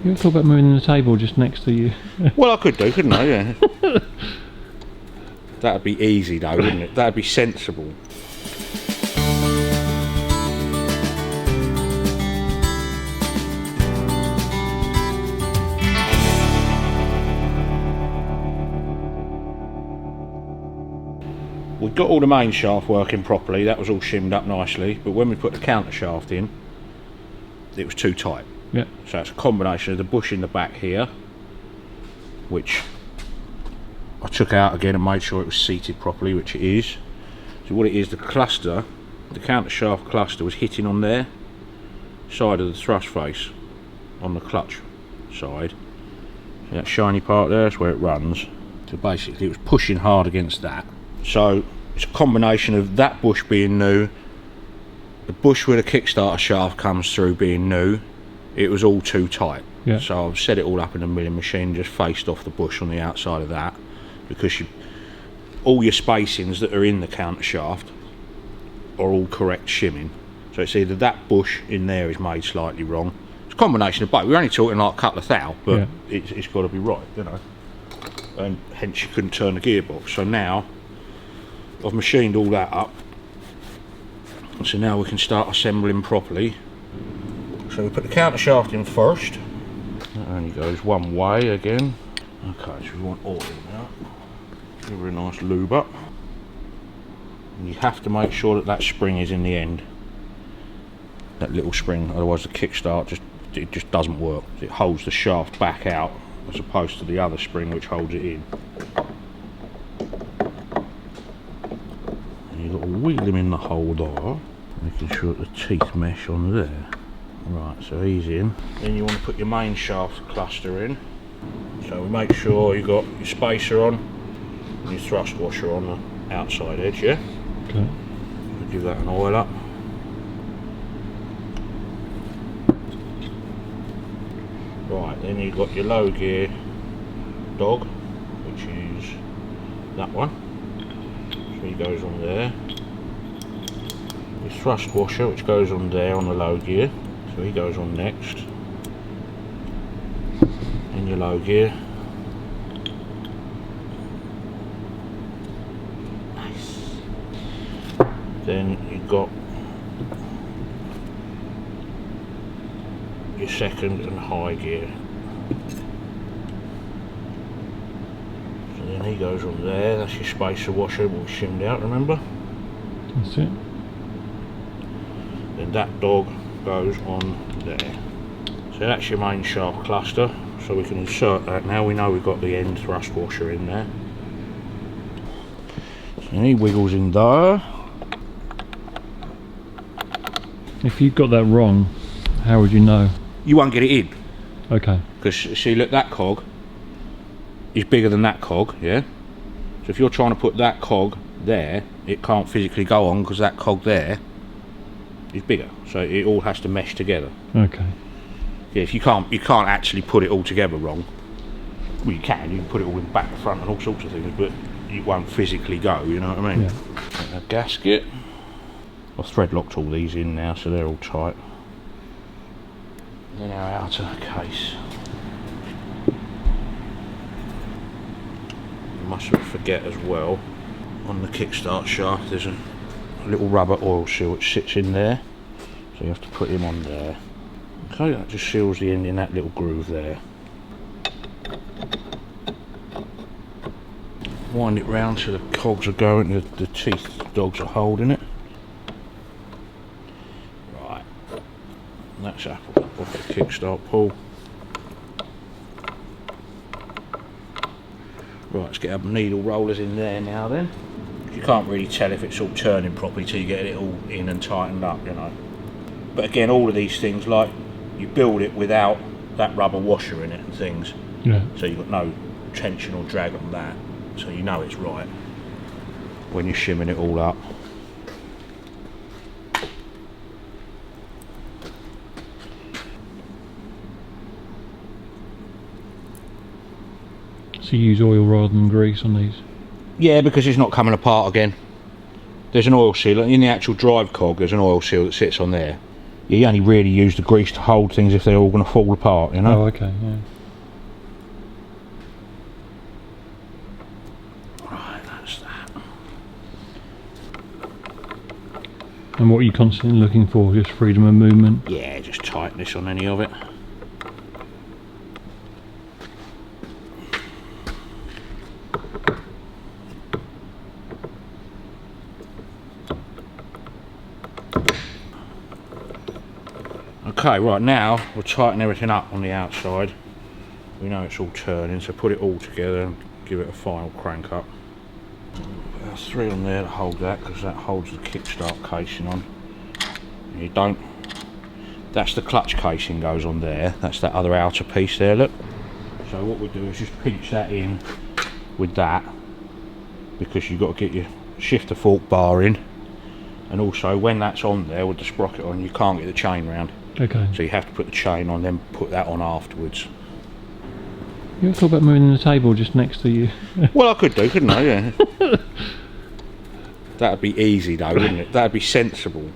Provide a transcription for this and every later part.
You talk about moving the table just next to you. Well, I could do, couldn't I? Yeah. That'd be easy though, wouldn't it? That'd be sensible. We got all the main shaft working properly, that was all shimmed up nicely, but when we put the counter shaft in, it was too tight. Yeah. So it's a combination of the bush in the back here, which I took out again and made sure it was seated properly, which it is. So what it is, the cluster, the counter shaft cluster was hitting on their side of the thrust face, on the clutch side. See that shiny part there, that's where it runs. So basically it was pushing hard against that. So it's a combination of that bush being new, the bush where the Kickstarter shaft comes through being new. It was all too tight. Yeah. So I've set it all up in the milling machine, just faced off the bush on the outside of that, because all your spacings that are in the counter shaft are all correct shimming. So it's either that bush in there is made slightly wrong. It's a combination of both. We're only talking like a couple of thou, but yeah, it's got to be right, you know. And hence you couldn't turn the gearbox. So now I've machined all that up, so now we can start assembling properly. So we put the counter shaft in first. That only goes one way again. Okay, so we want oil now. Give her a nice lube up. And you have to make sure that that spring is in the end. That little spring, otherwise the kickstart it just doesn't work. It holds the shaft back out as opposed to the other spring which holds it in. And you've got to wheel him in the hole there, making sure that the teeth mesh on there. Right, so he's in. Then you want to put your main shaft cluster in. So we make sure you've got your spacer on and your thrust washer on the outside edge, yeah? Okay. We'll give that an oil up. Right, then you've got your low gear dog, which is that one. So he goes on there. Your thrust washer, which goes on there on the low gear. So he goes on next. In your low gear. Nice. Then you've got your second and high gear. So then he goes on there, that's your spacer washer, we shimmed out, remember? That's it. Then that dog goes on there. So that's your main shaft cluster. So we can insert that now. We know we've got the end thrust washer in there. So he wiggles in there. If you got that wrong, how would you know? You won't get it in. Okay. Because see, look, that cog is bigger than that cog, yeah? So if you're trying to put that cog there, it can't physically go on because that cog there is bigger. So it all has to mesh together. Okay. Yeah, if you can't actually put it all together wrong. Well, you can put it all in back, front and all sorts of things, but it won't physically go, you know what I mean? Yeah. A gasket. I've thread locked all these in now, so they're all tight. Then our outer case. You mustn't forget as well, on the kickstart shaft there's a little rubber oil seal which sits in there, so you have to put him on there. Okay, that just seals the end in that little groove there. Wind it round so the cogs are going, the teeth dogs are holding it. Right, and that's off the kickstart pull. Right, let's get our needle rollers in there now then. You can't really tell if it's all turning properly till you get it all in and tightened up, you know. But again, all of these things, like, you build it without that rubber washer in it and things. Yeah. So you've got no tension or drag on that. So you know it's right when you're shimming it all up. So you use oil rather than grease on these? Yeah, because it's not coming apart again. There's an oil seal in the actual drive cog. There's an oil seal that sits on there, You only really use the grease to hold things if they're all going to fall apart, you know. Oh, okay, yeah. Right, that's that. And what are you constantly looking for? Just freedom of movement? Yeah, just tightness on any of it. Okay, right, now we'll tighten everything up on the outside. We know it's all turning, so put it all together and give it a final crank up. There's 3 on there to hold that, because that holds the kickstart casing on. And you don't, that's the clutch casing goes on there, that's that other outer piece there, look. So what we do is just pinch that in with that, because you've got to get your shifter fork bar in, and also when that's on there with the sprocket on, you can't get the chain round. Okay. So you have to put the chain on, then put that on afterwards. You ever thought about moving the table just next to you? Well, I could do, couldn't I? Yeah. That'd be easy though, wouldn't it? That'd be sensible.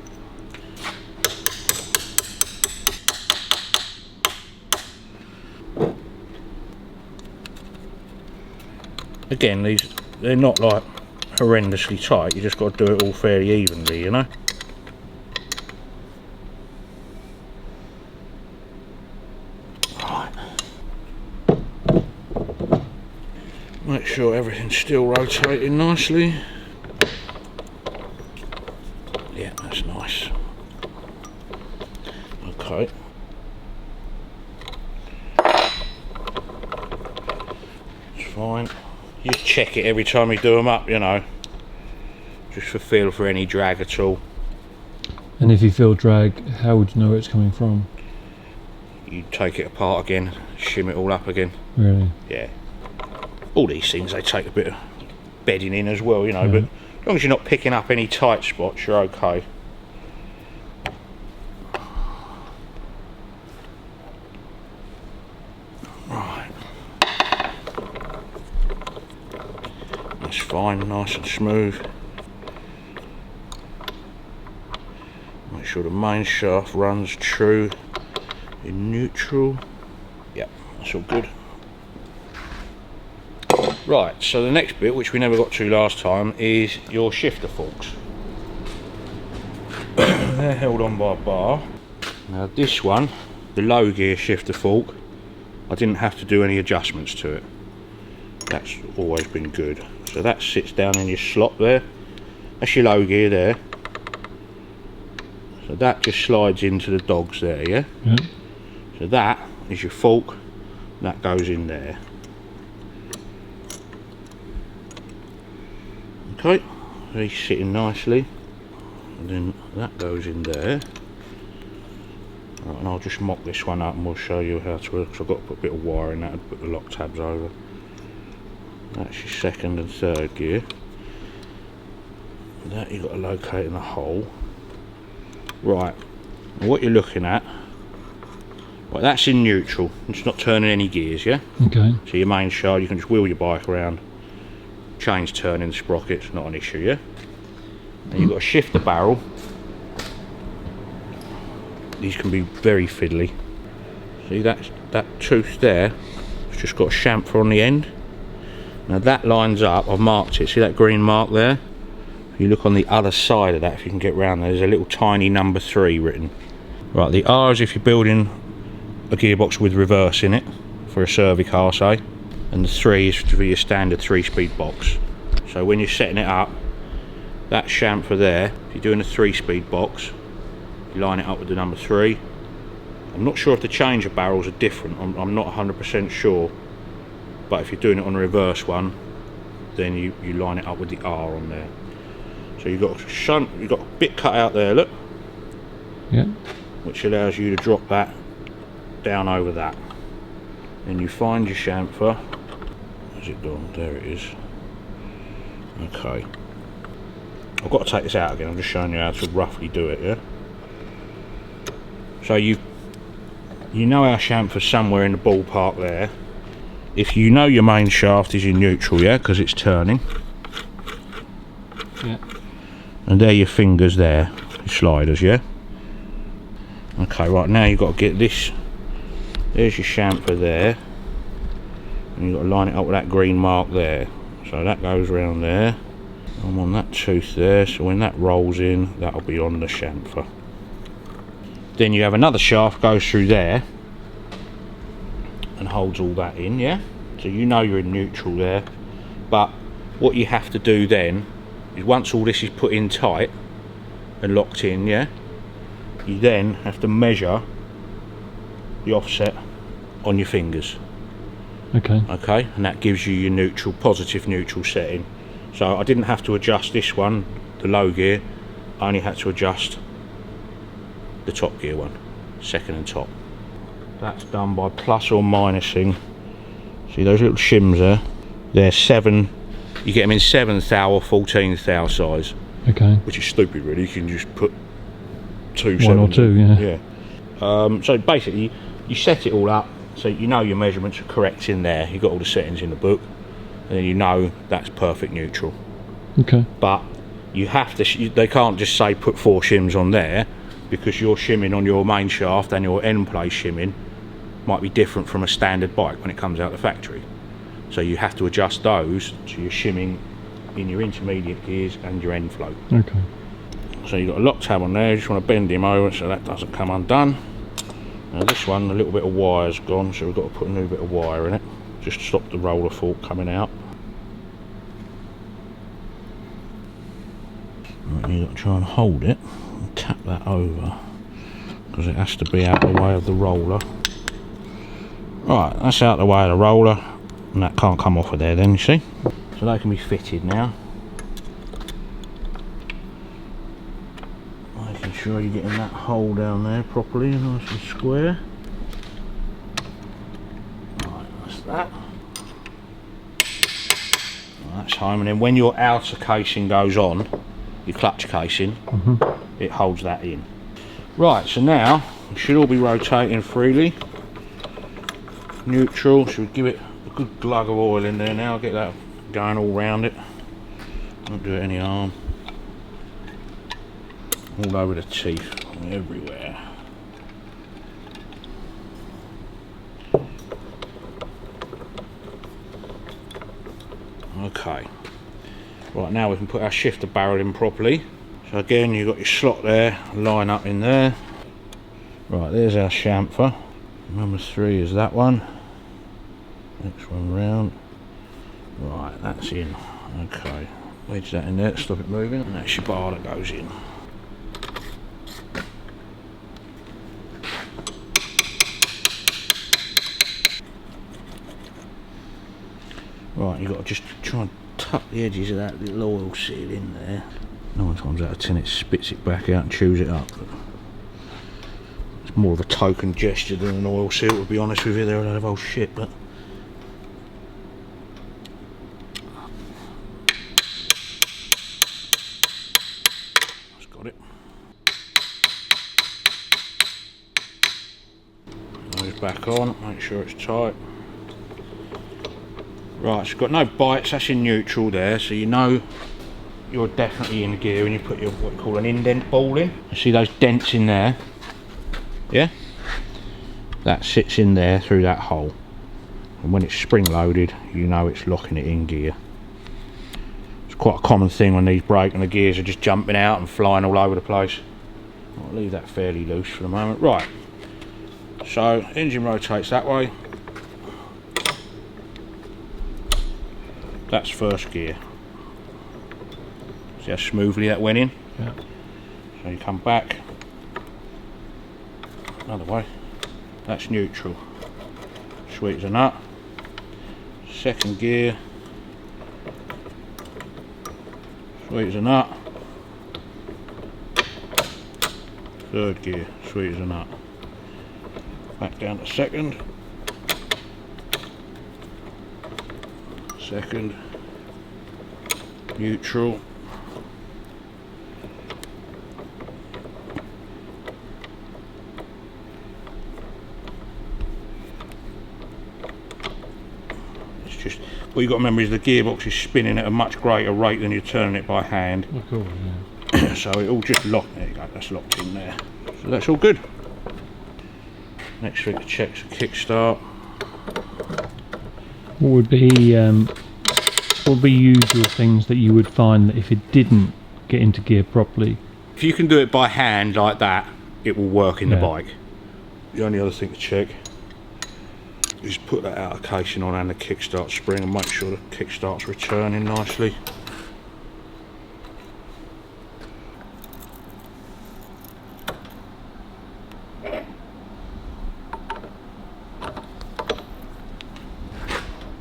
Again, they're not like horrendously tight, you just got to do it all fairly evenly, you know. Make sure everything's still rotating nicely. Yeah, that's nice. Okay. It's fine. You just check it every time you do them up, you know. Just for feel for any drag at all. And if you feel drag, how would you know where it's coming from? You take it apart again, shim it all up again. Really? Yeah. All these things, they take a bit of bedding in as well, you know, but as long as you're not picking up any tight spots, you're okay. Right. That's fine, nice and smooth. Make sure the main shaft runs true in neutral. Yep, that's all good. Right, so the next bit, which we never got to last time, is your shifter forks. They're held on by a bar. Now this one, the low gear shifter fork, I didn't have to do any adjustments to it. That's always been good. So that sits down in your slot there. That's your low gear there. So that just slides into the dogs there, yeah? Yeah. So that is your fork, that goes in there. Okay, so he's sitting nicely, and then that goes in there. Right, and I'll just mock this one up and we'll show you how to work, because I've got to put a bit of wire in that and put the lock tabs over. That's your second and third gear. That you've got to locate in the hole. Right, and what you're looking at, right, that's in neutral, it's not turning any gears, yeah? Okay. So your main shaft, you can just wheel your bike around. Chains turning, the sprockets, not an issue, yeah? And you've got to shift the barrel. These can be very fiddly. See that tooth there, it's just got a chamfer on the end. Now that lines up, I've marked it, see that green mark there? If you look on the other side of that, if you can get round there, there's a little tiny number 3 written. Right, the R is if you're building a gearbox with reverse in it, for a Cervicar say. And the 3 is for your standard 3-speed box. So when you're setting it up, that chamfer there, if you're doing a 3-speed box, you line it up with the number 3. I'm not sure if the changer barrels are different, I'm not 100% sure, but if you're doing it on a reverse one, then you line it up with the R on there. So you've got a bit cut out there, look. Yeah. Which allows you to drop that down over that. Then you find your chamfer. Where's it gone? There it is. Okay. I've got to take this out again, I'm just showing you how to roughly do it, yeah? So you know our chamfer's somewhere in the ballpark there. If you know your main shaft is in neutral, yeah, because it's turning. Yeah. And there your fingers there, your sliders, yeah? Okay, right, now you've got to get this. There's your chamfer there, and you've got to line it up with that green mark there. So that goes around there. I'm on that tooth there, so when that rolls in, that'll be on the chamfer. Then you have another shaft goes through there and holds all that in, yeah? So you know you're in neutral there. But what you have to do then is once all this is put in tight and locked in, yeah, you then have to measure the offset on your fingers. Okay, and that gives you your neutral, positive neutral setting. So I didn't have to adjust this one, the low gear, I only had to adjust the top gear one, second and top. That's done by plus or minusing. See those little shims there? They're 7, you get them in 7th thou or 14th thou size. Okay. Which is stupid really, you can just put 2 1 or 2, yeah. So basically you set it all up so you know your measurements are correct in there. You've got all the settings in the book, and then you know that's perfect neutral. Okay. But you have to, they can't just say put 4 shims on there, because your shimming on your main shaft and your end plate shimming might be different from a standard bike when it comes out the factory. So you have to adjust those to your shimming in your intermediate gears and your end float. Okay. So you've got a lock tab on there, you just want to bend him over so that doesn't come undone. Now this one, a little bit of wire's gone, so we've got to put a new bit of wire in it, just to stop the roller fork coming out. Right, you've got to try and hold it and tap that over, because it has to be out of the way of the roller. Right, that's out of the way of the roller, and that can't come off of there then, you see. So they can be fitted now. Making sure you're getting that hole down there properly, nice and square. Right, that's that. Right, that's home, and then when your outer casing goes on, your clutch casing, it holds that in. Right, so now it should all be rotating freely. Neutral, should we give it a good glug of oil in there now, get that going all round it. Don't do it any harm. All over the teeth, everywhere. Okay. Right, now we can put our shifter barrel in properly. So again, you've got your slot there, line up in there. Right, there's our chamfer. Number 3 is that one. Next one round. Right, that's in. Okay, wedge that in there to stop it moving, and that's your bar that goes in. Right, you've got to just try and tuck the edges of that little oil seal in there. 9 times out of 10 it spits it back out and chews it up. But it's more of a token gesture than an oil seal, to be honest with you. They're a load of old shit, but that's got it. Those back on, make sure it's tight. Right, it's got no bites, that's in neutral there, so you know you're definitely in gear when you put your what you call an indent ball in. You see those dents in there? Yeah? That sits in there through that hole. And when it's spring loaded, you know it's locking it in gear. It's quite a common thing when these break and the gears are just jumping out and flying all over the place. I'll leave that fairly loose for the moment. Right, so engine rotates that way. That's first gear. See how smoothly that went in? Yeah. So you come back another way. That's neutral. Sweet as a nut. Second gear. Sweet as a nut. Third gear. Sweet as a nut. Back down to second. Second. Neutral. It's just, what you've got to remember is the gearbox is spinning at a much greater rate than you're turning it by hand. Oh, cool, yeah. So it all just locked, there you go, that's locked in there. So that's all good. Next thing to check's a kickstart. What would be usual things that you would find that if it didn't get into gear properly? If you can do it by hand like that, it will work in the bike. The only other thing to check is put that outer casing on and the kickstart spring and make sure the kickstart's returning nicely.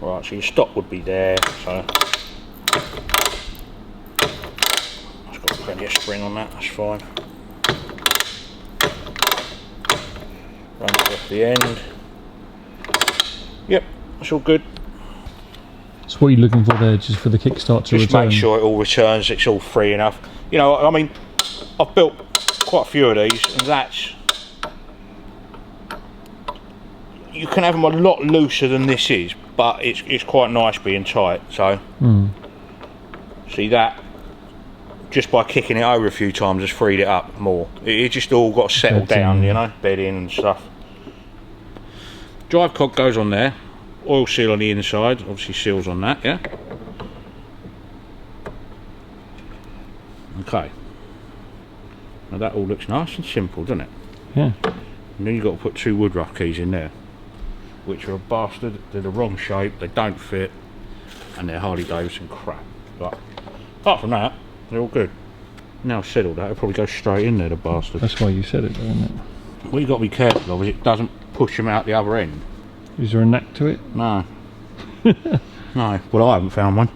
Right, so your stop would be there, so it's got plenty of spring on that, that's fine. Run it off the end. Yep, that's all good. So what are you looking for there, just for the kickstart to Just return? make sure it all returns, it's all free enough. You know, I mean, I've built quite a few of these, and that's... You can have them a lot looser than this is, but it's quite nice being tight, so... See that? Just by kicking it over a few times has freed it up more. It just all got to settle down, you know, bed in and stuff. Drive cog goes on there. Oil seal on the inside, obviously seals on that, yeah? Okay. Now that all looks nice and simple, doesn't it? Yeah. And then you've got to put 2 wood rough keys in there, which are a bastard. They're the wrong shape, they don't fit, and they're Harley Davidson crap. But apart from that, they're all good. Now I've said all that, it'll probably go straight in there, the bastard. That's why you said it, though, isn't it? What you've got to be careful of is it doesn't push them out the other end. Is there a knack to it? No. No, well I haven't found one.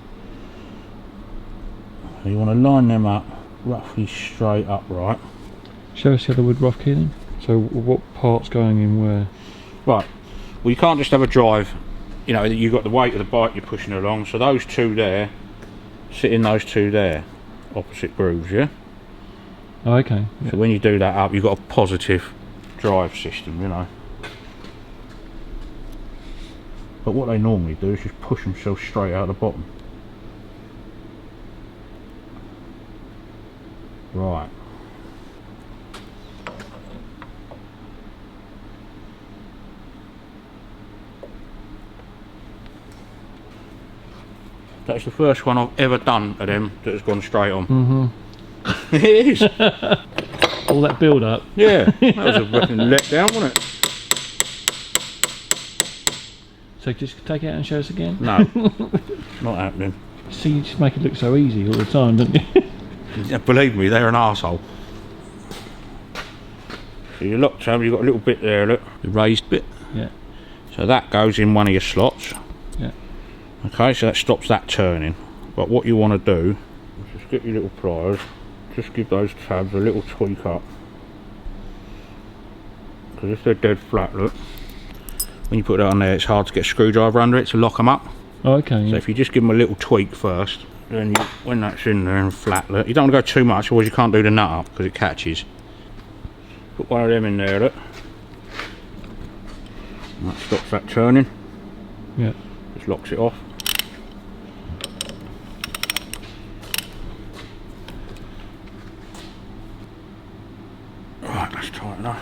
So you want to line them up roughly straight upright. Show us the other wood rough key then. So what part's going in where? Right, well you can't just have a drive, you know, you've got the weight of the bike you're pushing along, so those 2 there, sit in those 2 there, opposite grooves, yeah? Oh, okay. So when you do that up, you've got a positive drive system, you know. But what they normally do is just push themselves straight out the bottom. Right. That's the first one I've ever done of them that has gone straight on. It is. All that build up. Yeah, that was a fucking letdown, wasn't it? So just take it out and show us again. No, not happening. See, you just make it look so easy all the time, don't you? Yeah, believe me, they're an arsehole. So your lock tab, you've got a little bit there, look, the raised bit. Yeah. So that goes in one of your slots. Yeah. Okay, so that stops that turning. But what you want to do is just get your little pliers, just give those tabs a little tweak up. Because if they're dead flat, look, when you put that on there, it's hard to get a screwdriver under it to lock them up. Oh, okay. So if you just give them a little tweak first, then you, when that's in there and flat, look, you don't want to go too much, otherwise you can't do the nut up because it catches. Put one of them in there, look. And that stops that turning. Yeah. Just locks it off. Right, that's tight enough.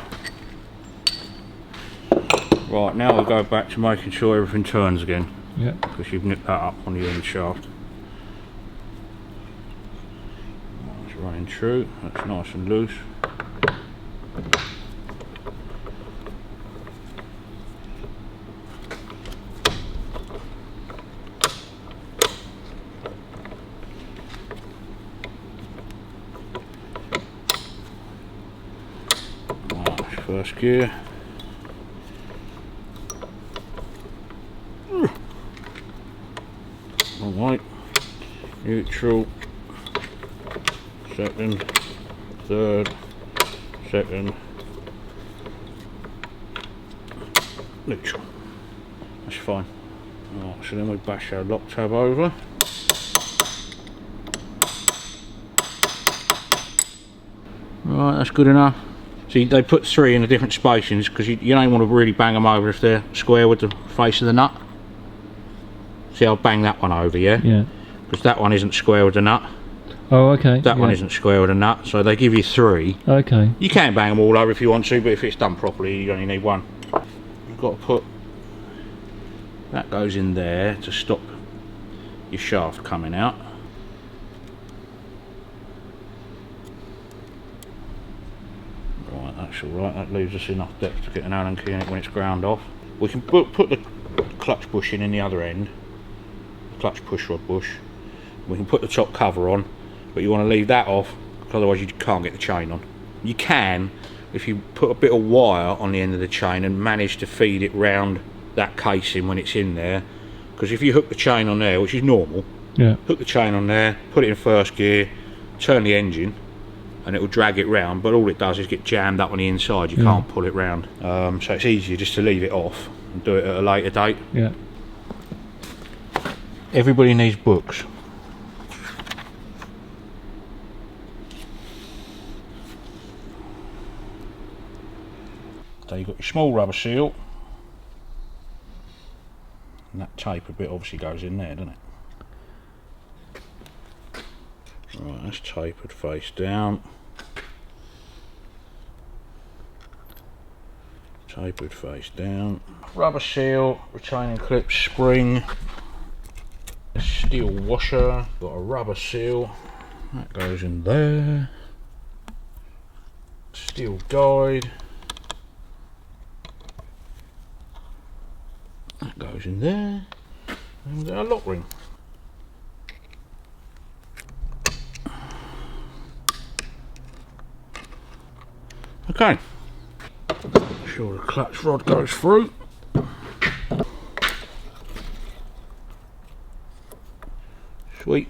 Right, now we'll go back to making sure everything turns again. Yeah. Because you've nipped that up on the end shaft. It's running true, that's nice and loose. Right, first gear. Alright, neutral, second, third, second, neutral. That's fine. Right, so then we bash our lock tab over. Right, that's good enough. See, they put 3 in the different spacings because you don't want to really bang them over if they're square with the face of the nut. See, I'll bang that one over, yeah? Yeah. Because that one isn't square with the nut. Oh, okay. That one isn't square with a nut, so they give you 3. Okay. You can bang them all over if you want to, but if it's done properly, you only need 1. you've got to put that goes in there to stop your shaft coming out. Right, that's alright, that leaves us enough depth to get an Allen key in it when it's ground off. We can put the clutch bushing in the other end, the clutch push rod bush. We can put the top cover on, but you want to leave that off, because otherwise you can't get the chain on. You can, if you put a bit of wire on the end of the chain and manage to feed it round that casing when it's in there, because if you hook the chain on there, which is normal, yeah, hook the chain on there, put it in first gear, turn the engine, and it will drag it round, but all it does is get jammed up on the inside. You can't pull it round, so it's easier just to leave it off and do it at a later date. Yeah. Everybody needs books. So you've got your small rubber seal, and that tapered bit obviously goes in there, doesn't it? Right, that's tapered face down. Tapered face down. Rubber seal, retaining clip spring, a steel washer, got a rubber seal, that goes in there. Steel guide, that goes in there. And we've got a lock ring. Okay. Make sure the clutch rod goes through. Sweet.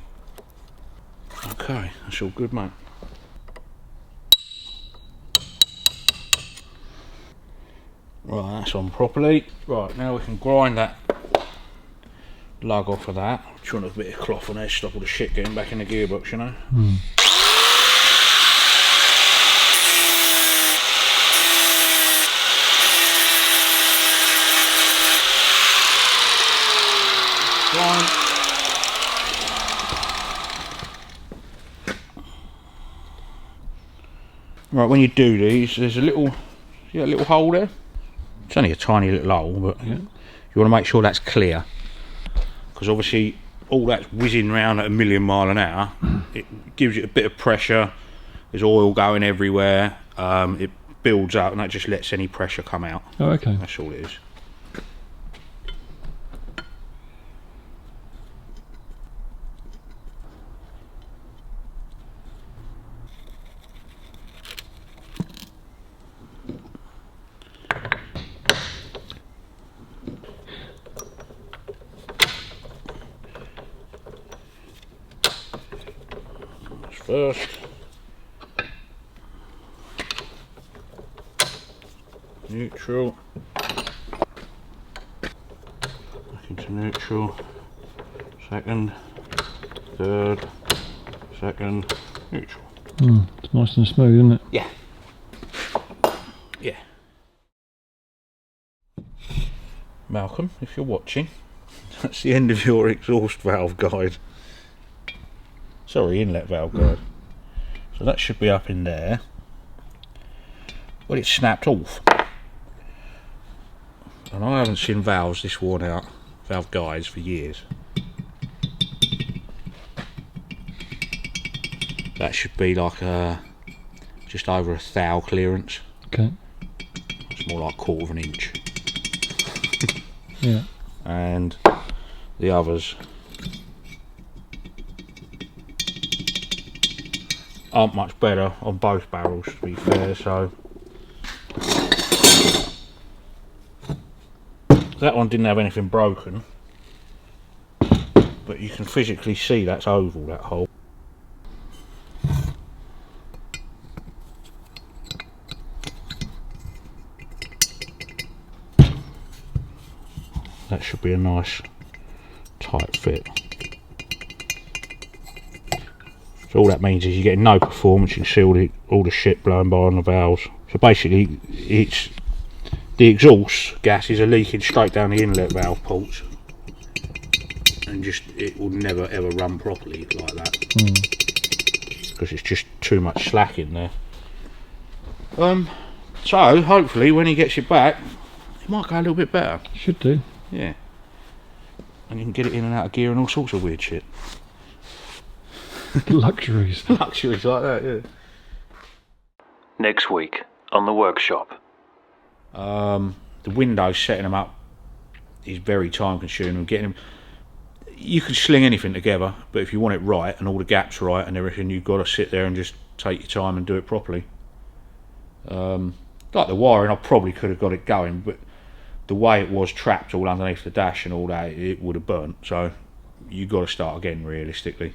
Okay, that's all good, mate. Right, that's on properly. Right, now we can grind that lug off of that. Just want a bit of cloth on there, stop all the shit getting back in the gearbox, you know. Right, when you do these, there's a little, see that little hole there? It's only a tiny little hole, but you want to make sure that's clear, because obviously all that's whizzing around at 1,000,000 miles an hour, it gives it a bit of pressure, there's oil going everywhere, it builds up and that just lets any pressure come out. Oh, okay. That's all it is. First, neutral, back into neutral, second, third, second, neutral. It's nice and smooth, isn't it? Yeah. Yeah. Malcolm, if you're watching, that's the end of your exhaust valve guide. Sorry, inlet valve guide. So that should be up in there. But it's snapped off. And I haven't seen valves this worn out, valve guides, for years. That should be like just over a thou clearance. Okay. It's more like 1/4 of an inch. Yeah. And the others aren't much better on both barrels, to be fair, so that one didn't have anything broken, but you can physically see that's oval, that hole. That should be a nice tight fit. So all that means is you're getting no performance. You can see all the shit blowing by on the valves. So basically, it's the exhaust gases are leaking straight down the inlet valve ports, and just it will never ever run properly like that because it's just too much slack in there. So hopefully when he gets it back, it might go a little bit better. Should do. Yeah. And you can get it in and out of gear and all sorts of weird shit. Luxuries. Luxuries like that, yeah. Next week on the workshop. The windows, setting them up is very time consuming. Getting them, you can sling anything together, but if you want it right and all the gaps right and everything, you've got to sit there and just take your time and do it properly. Like the wiring, I probably could have got it going, but the way it was trapped all underneath the dash and all that, it would have burnt. So you got to start again, realistically.